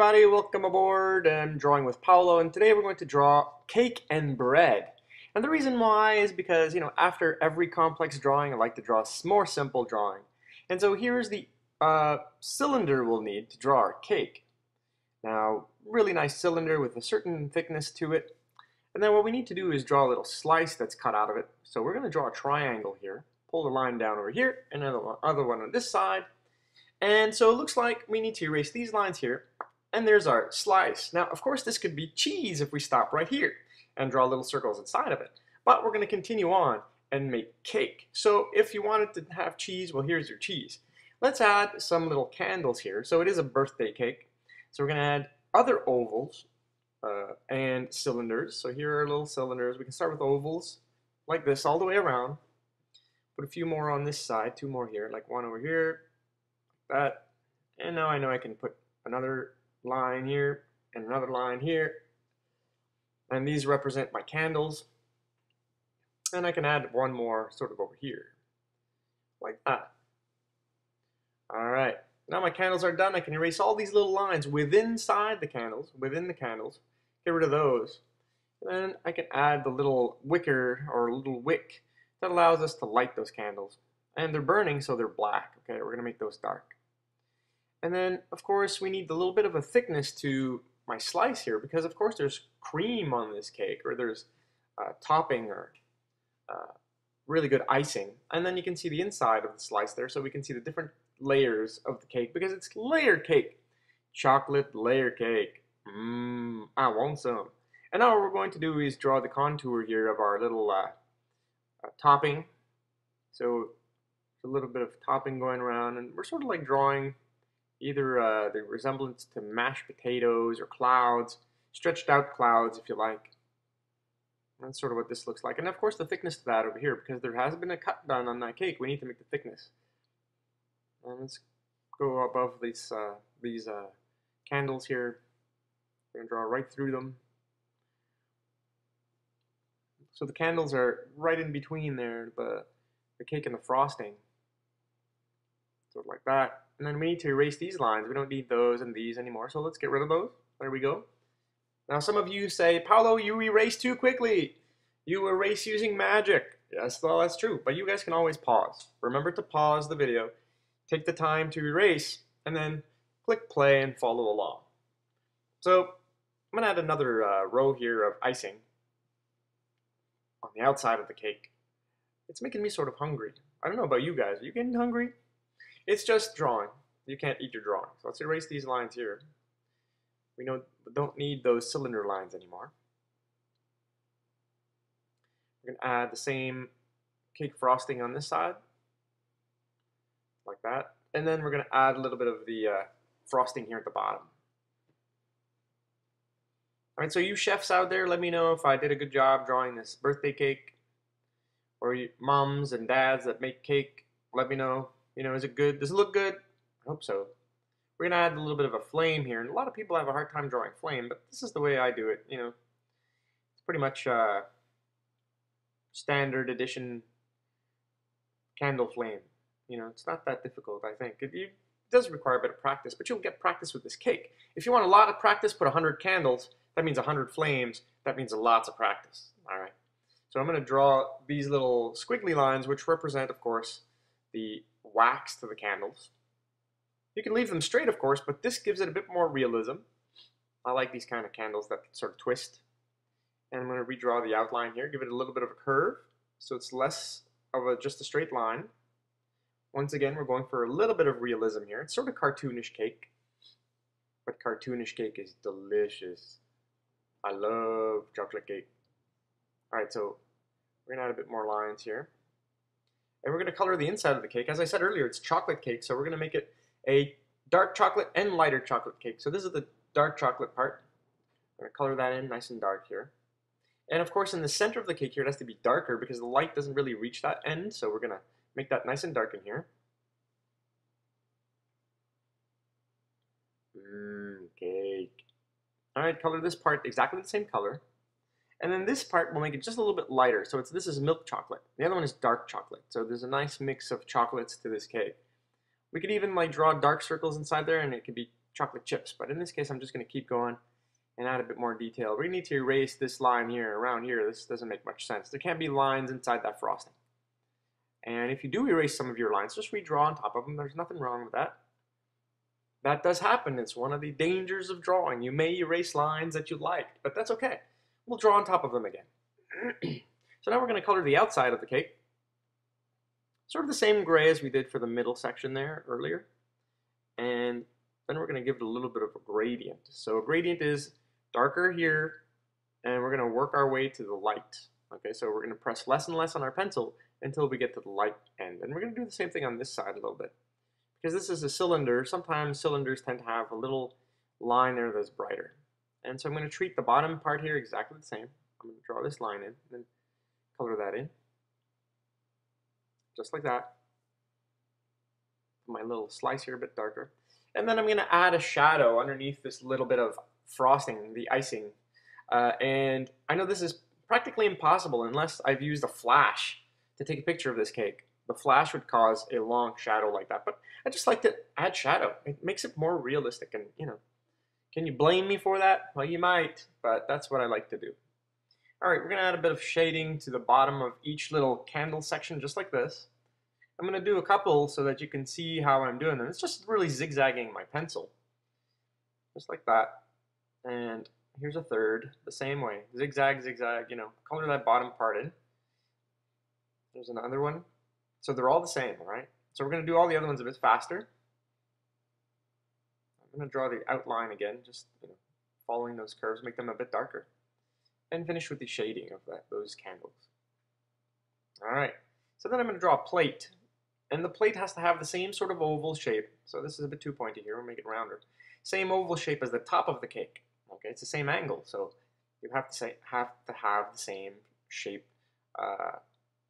everybody, welcome aboard. I'm drawing with Paolo, and today we're going to draw cake and bread. And the reason why is because, after every complex drawing, I like to draw a more simple drawing. And so here's the cylinder we'll need to draw our cake. Now, really nice cylinder with a certain thickness to it. And then what we need to do is draw a little slice that's cut out of it. So we're going to draw a triangle here, pull the line down over here, and another one on this side. And so it looks like we need to erase these lines here, and there's our slice. Now, of course, this could be cheese if we stop right here and draw little circles inside of it. But we're going to continue on and make cake. So if you wanted to have cheese, well, here's your cheese. Let's add some little candles here. So it is a birthday cake. So we're going to add other ovals and cylinders. So here are little cylinders. We can start with ovals like this all the way around. Put a few more on this side, two more here, like one over here. That, and now I know I can put another line here and another line here, and these represent my candles, and I can add one more sort of over here like that. Alright, now my candles are done. I can erase all these little lines within the candles, get rid of those, and then I can add the little wicker or little wick that allows us to light those candles, and they're burning so they're black. Okay, we're gonna make those dark. And then, of course, we need a little bit of a thickness to my slice here because, of course, there's cream on this cake, or there's topping or really good icing. And then you can see the inside of the slice there, so we can see the different layers of the cake because it's layered cake. Chocolate layer cake. I want some. And now what we're going to do is draw the contour here of our little topping. So a little bit of topping going around, and we're sort of like drawing either the resemblance to mashed potatoes or clouds, stretched out clouds if you like. That's sort of what this looks like. And of course the thickness to that over here, because there has been a cut done on that cake, we need to make the thickness. And let's go above these candles here. We're going to draw right through them. So the candles are right in between there, the cake and the frosting. Sort of like that. And then we need to erase these lines. We don't need those and these anymore, so let's get rid of those. There we go. Now some of you say, Paolo, you erase too quickly. You erase using magic. Yes, well, that's true, but you guys can always pause. Remember to pause the video, take the time to erase, and then click play and follow along. So I'm going to add another row here of icing on the outside of the cake. It's making me sort of hungry. I don't know about you guys. Are you getting hungry? It's just drawing. You can't eat your drawing. So let's erase these lines here. We don't need those cylinder lines anymore. We're going to add the same cake frosting on this side, like that. And then we're going to add a little bit of the frosting here at the bottom. All right, so you chefs out there, let me know if I did a good job drawing this birthday cake. Or you moms and dads that make cake, let me know. Is it good? Does it look good? I hope so. We're going to add a little bit of a flame here. And a lot of people have a hard time drawing flame, but this is the way I do it. It's pretty much standard edition candle flame. It's not that difficult, I think. It does require a bit of practice, but you'll get practice with this cake. If you want a lot of practice, put 100 candles. That means 100 flames. That means lots of practice. All right. So I'm going to draw these little squiggly lines, which represent, of course, the wax to the candles. You can leave them straight, of course, but this gives it a bit more realism. I like these kind of candles that sort of twist. And I'm going to redraw the outline here, give it a little bit of a curve, so it's less of just a straight line. Once again, we're going for a little bit of realism here. It's sort of cartoonish cake, but cartoonish cake is delicious. I love chocolate cake. All right, so we're going to add a bit more lines here. And we're going to color the inside of the cake. As I said earlier, it's chocolate cake, so we're going to make it a dark chocolate and lighter chocolate cake. So this is the dark chocolate part. I'm going to color that in nice and dark here. And of course, in the center of the cake here, it has to be darker because the light doesn't really reach that end. So we're going to make that nice and dark in here. Cake. All right, color this part exactly the same color. And then this part will make it just a little bit lighter. So this is milk chocolate. The other one is dark chocolate. So there's a nice mix of chocolates to this cake. We could even like draw dark circles inside there, and it could be chocolate chips. But in this case, I'm just going to keep going and add a bit more detail. We need to erase this line here, around here. This doesn't make much sense. There can't be lines inside that frosting. And if you do erase some of your lines, just redraw on top of them. There's nothing wrong with that. That does happen. It's one of the dangers of drawing. You may erase lines that you liked, but that's okay. We'll draw on top of them again. So now we're going to color the outside of the cake. Sort of the same gray as we did for the middle section there earlier. And then we're going to give it a little bit of a gradient. So a gradient is darker here, and we're going to work our way to the light. Okay, so we're going to press less and less on our pencil until we get to the light end. And we're going to do the same thing on this side a little bit. Because this is a cylinder, sometimes cylinders tend to have a little line there that's brighter. And so I'm going to treat the bottom part here exactly the same. I'm going to draw this line in and then color that in. Just like that. My little slice here a bit darker. And then I'm going to add a shadow underneath this little bit of frosting, the icing. And I know this is practically impossible unless I've used a flash to take a picture of this cake. The flash would cause a long shadow like that, but I just like to add shadow. It makes it more realistic, and you know, can you blame me for that? Well, you might, but that's what I like to do. All right, we're gonna add a bit of shading to the bottom of each little candle section, just like this. I'm gonna do a couple so that you can see how I'm doing them. It's just really zigzagging my pencil, just like that. And here's a third, the same way, zigzag, zigzag. You know, color that bottom part in. There's another one. So they're all the same, all right? So we're going to do all the other ones a bit faster. I'm going to draw the outline again, just following those curves, make them a bit darker. And finish with the shading of those candles. All right, so then I'm going to draw a plate. And the plate has to have the same sort of oval shape. So this is a bit too pointy here, we'll make it rounder. Same oval shape as the top of the cake. Okay, it's the same angle, so you have to have the same shape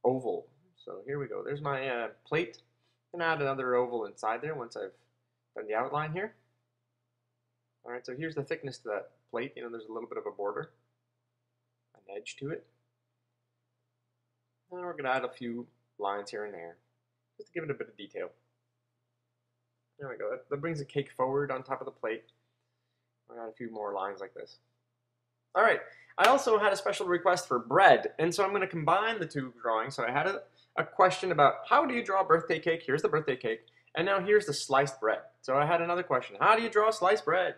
oval. So here we go. There's my plate. I'm going to add another oval inside there once I've done the outline here. All right, so here's the thickness to that plate. You know, there's a little bit of a border, an edge to it. And we're going to add a few lines here and there, just to give it a bit of detail. There we go. That brings the cake forward on top of the plate. We're going to add a few more lines like this. All right, I also had a special request for bread, and so I'm going to combine the two drawings. So I had a question about how do you draw a birthday cake? Here's the birthday cake, and now here's the sliced bread. So I had another question. How do you draw sliced bread?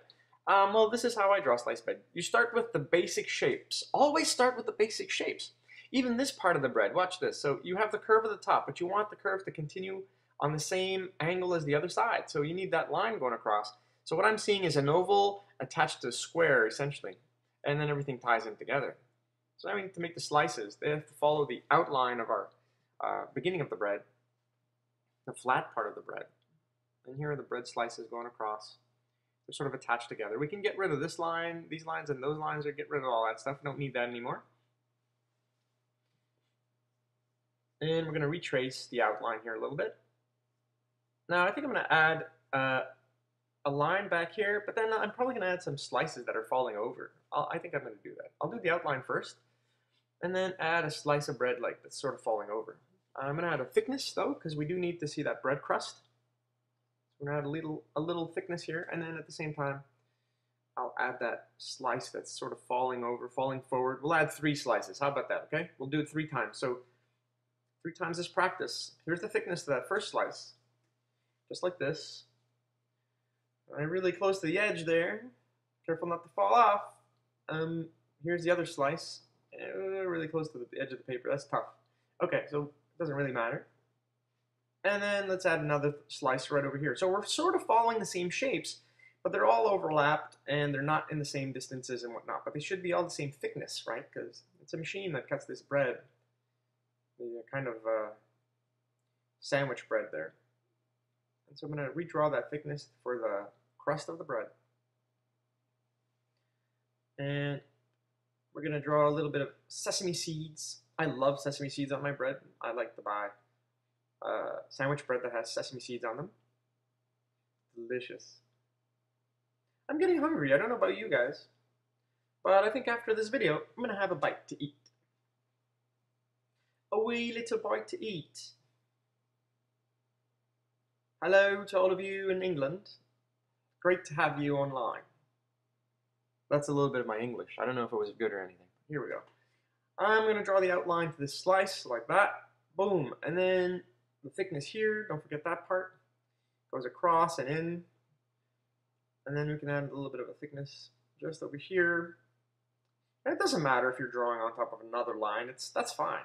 Well, this is how I draw sliced bread. You start with the basic shapes. Always start with the basic shapes. Even this part of the bread, watch this. So you have the curve at the top, but you want the curve to continue on the same angle as the other side. So you need that line going across. So what I'm seeing is an oval attached to a square, essentially, and then everything ties in together. So now we need to make the slices. They have to follow the outline of our beginning of the bread, the flat part of the bread. And here are the bread slices going across. They're sort of attached together. We can get rid of this line, these lines, and those lines, or get rid of all that stuff. We don't need that anymore. And we're going to retrace the outline here a little bit. Now I think I'm going to add a line back here, but then I'm probably going to add some slices that are falling over. I think I'm going to do that. I'll do the outline first, and then add a slice of bread like that's sort of falling over. I'm going to add a thickness though, because we do need to see that bread crust. So we're going to add a little thickness here, and then at the same time, I'll add that slice that's sort of falling over, falling forward. We'll add 3 slices. How about that? Okay, we'll do it 3 times. So 3 times this practice. Here's the thickness to that first slice, just like this. I'm really close to the edge there. Careful not to fall off. Here's the other slice. Really close to the edge of the paper. That's tough. Okay, so it doesn't really matter. And then let's add another slice right over here. So we're sort of following the same shapes, but they're all overlapped and they're not in the same distances and whatnot. But they should be all the same thickness, right? Because it's a machine that cuts this bread. The kind of sandwich bread there. And so I'm going to redraw that thickness for the crust of the bread. And we're going to draw a little bit of sesame seeds. I love sesame seeds on my bread. I like to buy sandwich bread that has sesame seeds on them. Delicious. I'm getting hungry. I don't know about you guys, but I think after this video, I'm going to have a bite to eat. A wee little bite to eat. Hello to all of you in England. Great to have you online. That's a little bit of my English. I don't know if it was good or anything. Here we go. I'm going to draw the outline for this slice like that. Boom. And then the thickness here, don't forget that part, goes across and in. And then we can add a little bit of a thickness just over here. And it doesn't matter if you're drawing on top of another line. That's fine.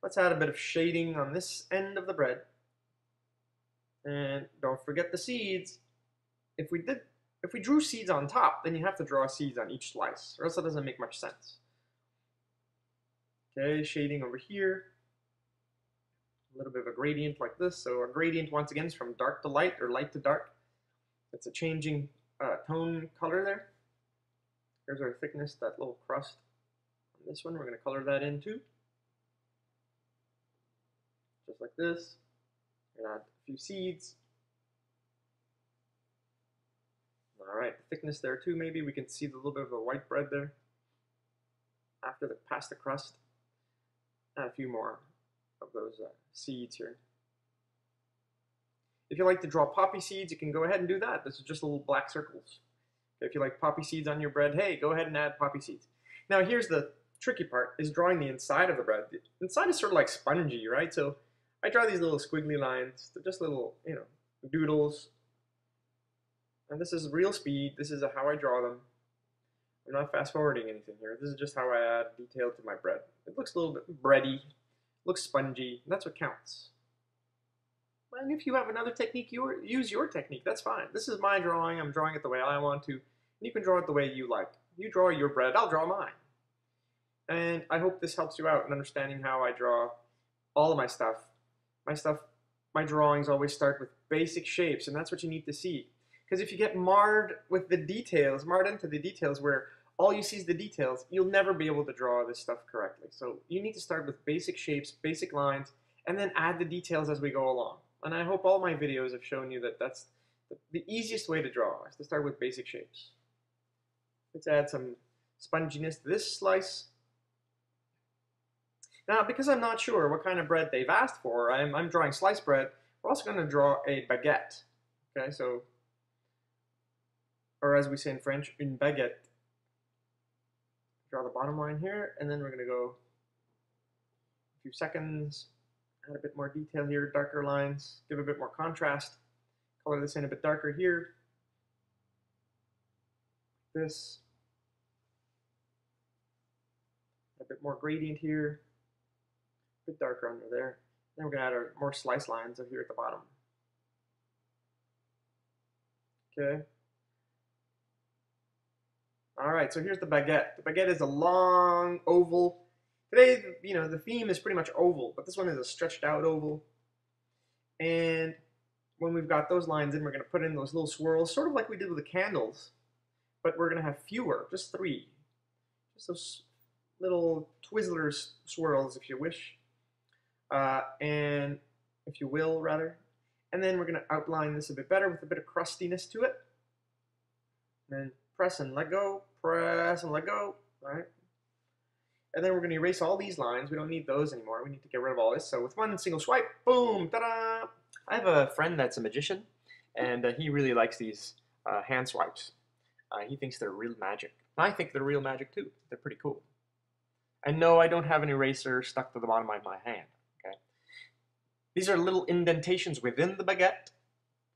Let's add a bit of shading on this end of the bread. And don't forget the seeds. If we drew seeds on top, then you have to draw seeds on each slice, or else it doesn't make much sense. Okay, shading over here. A little bit of a gradient like this. So a gradient, once again, is from dark to light or light to dark. It's a changing tone color there. Here's our thickness, that little crust on this one. We're going to color that in too. Just like this. We're going to add a few seeds. Alright, thickness there too, maybe. We can see the little bit of the white bread there. Past the crust. Add a few more of those seeds here. If you like to draw poppy seeds, you can go ahead and do that. This is just little black circles. If you like poppy seeds on your bread, hey, go ahead and add poppy seeds. Now here's the tricky part, is drawing the inside of the bread. The inside is sort of like spongy, right? So I draw these little squiggly lines. They're just little, doodles. And this is real speed. This is how I draw them. I'm not fast forwarding anything here. This is just how I add detail to my bread. It looks a little bit bready, looks spongy, and that's what counts. And if you have another technique, use your technique. That's fine. This is my drawing. I'm drawing it the way I want to. And you can draw it the way you like. You draw your bread, I'll draw mine. And I hope this helps you out in understanding how I draw all of my stuff. My drawings always start with basic shapes, and that's what you need to see. Because if you get marred with the details, marred into the details where all you see is the details, you'll never be able to draw this stuff correctly. So you need to start with basic shapes, basic lines, and then add the details as we go along. And I hope all my videos have shown you that that's the easiest way to draw, is to start with basic shapes. Let's add some sponginess to this slice. Now, because I'm not sure what kind of bread they've asked for, I'm drawing sliced bread. We're also going to draw a baguette. Okay, so, or as we say in French, une baguette. Draw the bottom line here, and then we're going to go a few seconds, add a bit more detail here, darker lines, give a bit more contrast, color this in a bit darker here. This, a bit more gradient here, a bit darker under there. Then we're going to add our more slice lines over here at the bottom. Okay. All right, so here's the baguette. The baguette is a long oval. Today, the theme is pretty much oval, but this one is a stretched out oval. And when we've got those lines in, we're going to put in those little swirls, sort of like we did with the candles, but we're going to have fewer, just 3. Just those little Twizzlers swirls, if you wish, and if you will, rather. And then we're going to outline this a bit better with a bit of crustiness to it. And then press and let go, press and let go, all right? And then we're going to erase all these lines. We don't need those anymore. We need to get rid of all this. So with one single swipe, boom, ta-da! I have a friend that's a magician, and he really likes these hand swipes. He thinks they're real magic. I think they're real magic too. They're pretty cool. And no, I don't have an eraser stuck to the bottom of my hand. Okay. These are little indentations within the baguette,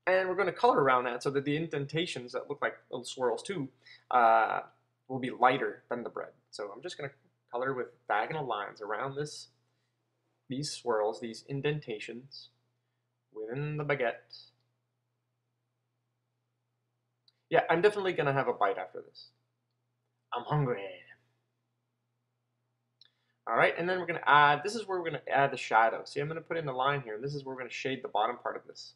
and we're going to color around that so that the indentations that look like little swirls too will be lighter than the bread. So I'm just going to color with diagonal lines around these swirls, these indentations within the baguette. Yeah, I'm definitely going to have a bite after this. I'm hungry. All right, and then we're going to add, this is where we're going to add the shadow. See, I'm going to put in a line here, and this is where we're going to shade the bottom part of this.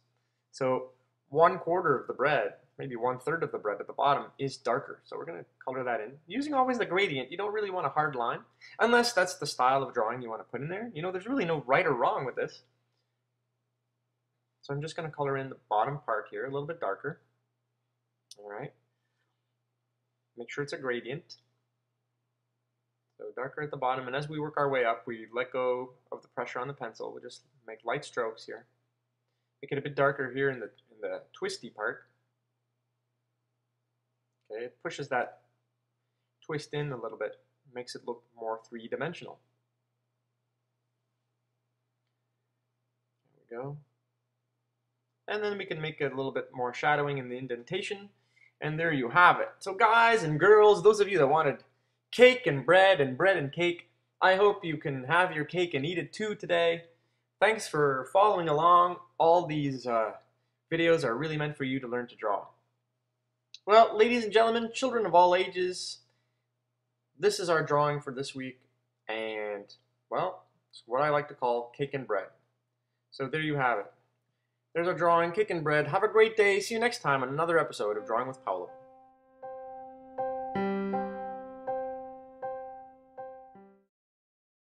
So 1/4 of the bread, maybe 1/3 of the bread at the bottom is darker. So we're going to color that in. Using always the gradient, you don't really want a hard line, unless that's the style of drawing you want to put in there. There's really no right or wrong with this. So I'm just going to color in the bottom part here a little bit darker. All right. Make sure it's a gradient. So darker at the bottom, and as we work our way up, we let go of the pressure on the pencil. We'll just make light strokes here. Make it a bit darker here in the twisty part. Okay, it pushes that twist in a little bit, makes it look more three-dimensional. There we go. And then we can make a little bit more shadowing in the indentation. And there you have it. So guys and girls, those of you that wanted cake and bread and cake, I hope you can have your cake and eat it too today. Thanks for following along. All these videos are really meant for you to learn to draw. Well, ladies and gentlemen, children of all ages, this is our drawing for this week. And, well, it's what I like to call cake and bread. So there you have it. There's our drawing, cake and bread. Have a great day. See you next time on another episode of Drawing with Paolo.